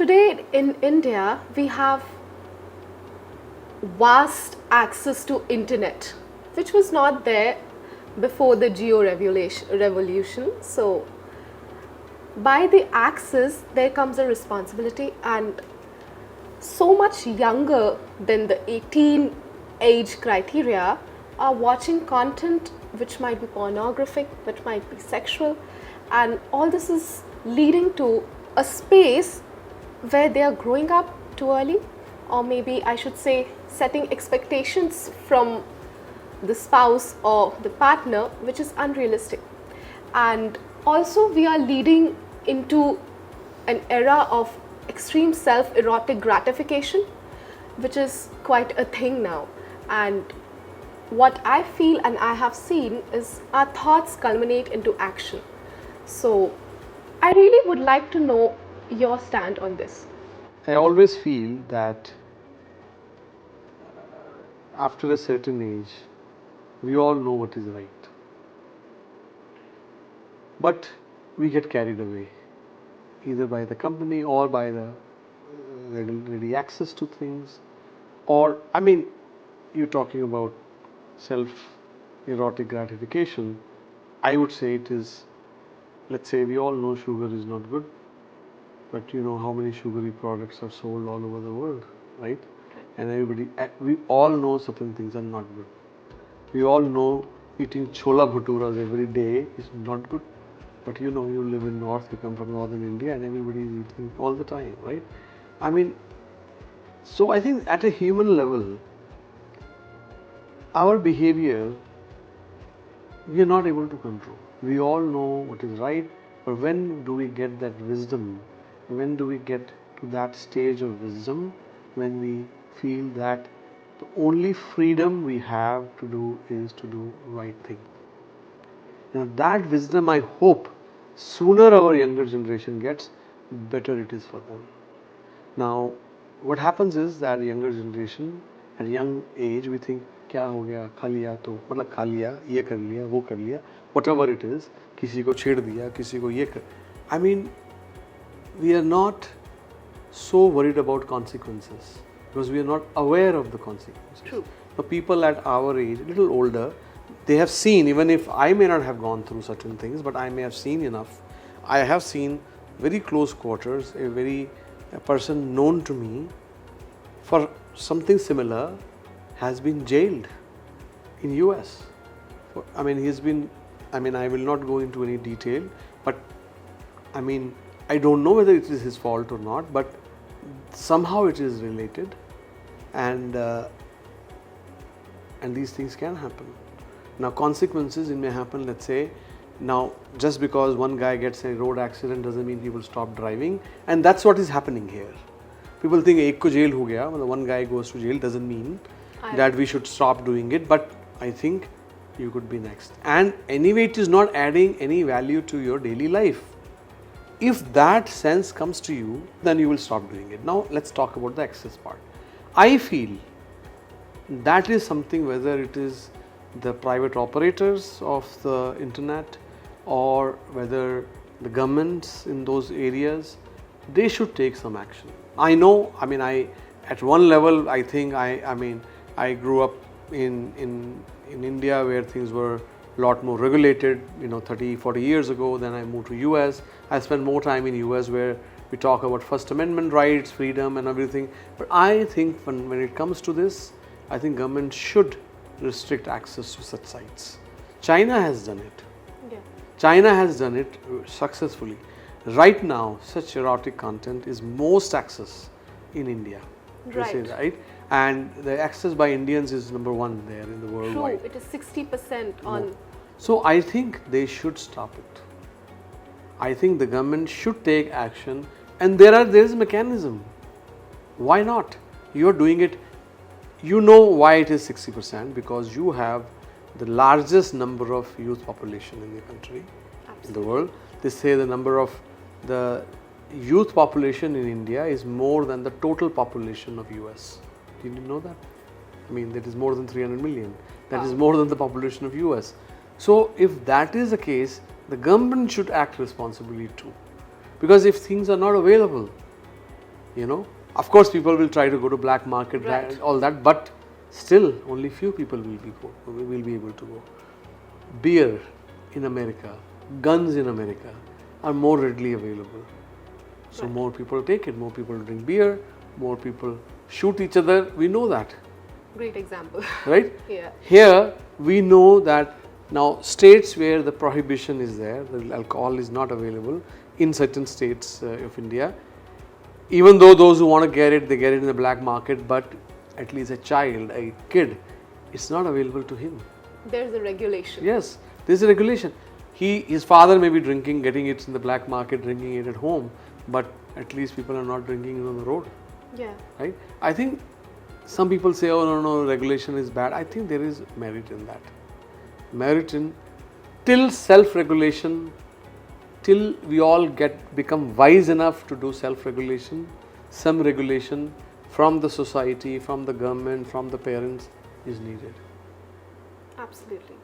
Today in India, we have vast access to internet, which was not there before the revolution. So by the access, there comes a responsibility, and so much younger than the 18 age criteria are watching content which might be pornographic, which might be sexual, and all this is leading to a space where they are growing up too early, or maybe I should say setting expectations from the spouse or the partner which is unrealistic. And also we are leading into an era of extreme self-erotic gratification, which is quite a thing now. And what I feel and I have seen is our thoughts culminate into action. So I really would like to know your stand on this. I always feel that after a certain age, we all know what is right. But we get carried away, either by the company or by the ready access to things. Or, I mean, you're talking about self erotic gratification. I would say it is, let's say, we all know sugar is not good, but you know how many sugary products are sold all over the world, right? And we all know certain things are not good. We all know eating chola bhaturas every day is not good, but you know, you live in north, you come from northern India, and everybody is eating all the time, right? I mean, so I think at a human level, our behavior we are not able to control. We all know what is right, but when do we get that wisdom? When do we get to that stage of wisdom when we feel that the only freedom we have to do is to do right thing? Now that wisdom, I hope sooner our younger generation gets, better it is for them. Now what happens is that younger generation at a young age we think क्या हो गया, खा लिया तो मतलब खा लिया, ये कर लिया, वो कर लिया, whatever it is, किसी को छेड़ दिया, किसी को ये कर, I mean, we are not so worried about consequences because we are not aware of the consequences. True. Now people at our age, a little older, they have seen, even if I may not have gone through certain things, but I may have seen enough. I have seen very close quarters, a person known to me for something similar has been jailed in US. I mean, he's been, I mean, I will not go into any detail, but I mean, I don't know whether it is his fault or not, but somehow it is related, and these things can happen. Now consequences, it may happen, let's say, now just because one guy gets a road accident doesn't mean people stop driving, and that's what is happening here. People think ek ko jail ho gaya, when one guy goes to jail doesn't mean that we should stop doing it, but I think you could be next. And anyway, it is not adding any value to your daily life. If that sense comes to you, then you will stop doing it. Now let's talk about the access part. I feel that is something, whether it is the private operators of the internet or whether the governments in those areas, they should take some action. I know, I mean, at one level, I think I grew up in India where things were a lot more regulated, 30, 40 years ago. Then I moved to US. I spent more time in US where we talk about First Amendment rights, freedom and everything. But I think when it comes to this, I think government should restrict access to such sites. China has done it. Yeah. China has done it successfully. Right now, such erotic content is most accessed in India. Right. You say, right? And the access by Indians is number one there in the world. True, it is 60% on. No. So I think they should stop it. I think the government should take action, and there is a mechanism. Why not? You are doing it. You know why it is 60%, because you have the largest number of youth population in the country, in the world. They say the number of the youth population in India is more than the total population of US. Did you know that? I mean, that is more than 300 million. That is more than the population of US. So if that is the case, the government should act responsibly too. Because if things are not available, You know, of course, people will try to go to black market, Right. all that, but still, only few people will be able to go. Beer in America, guns in America are more readily available. So Right. more people take it, more people drink beer, more people shoot each other. We know that, Great example. right? Yeah. Here we know that now states where the prohibition is there, the alcohol is not available in certain states of India. Even though those who want to get it, they get it in the black market, but at least a child, a kid, it's not available to him. There's a regulation. Yes, there's a regulation. His father may be drinking, getting it in the black market, drinking it at home, but at least people are not drinking it on the road, Yeah. right? I think some people say, oh no, regulation is bad. I think there is merit in that. Merit in till self-regulation, till we all become wise enough to do self-regulation, some regulation from the society, from the government, from the parents is needed. Absolutely.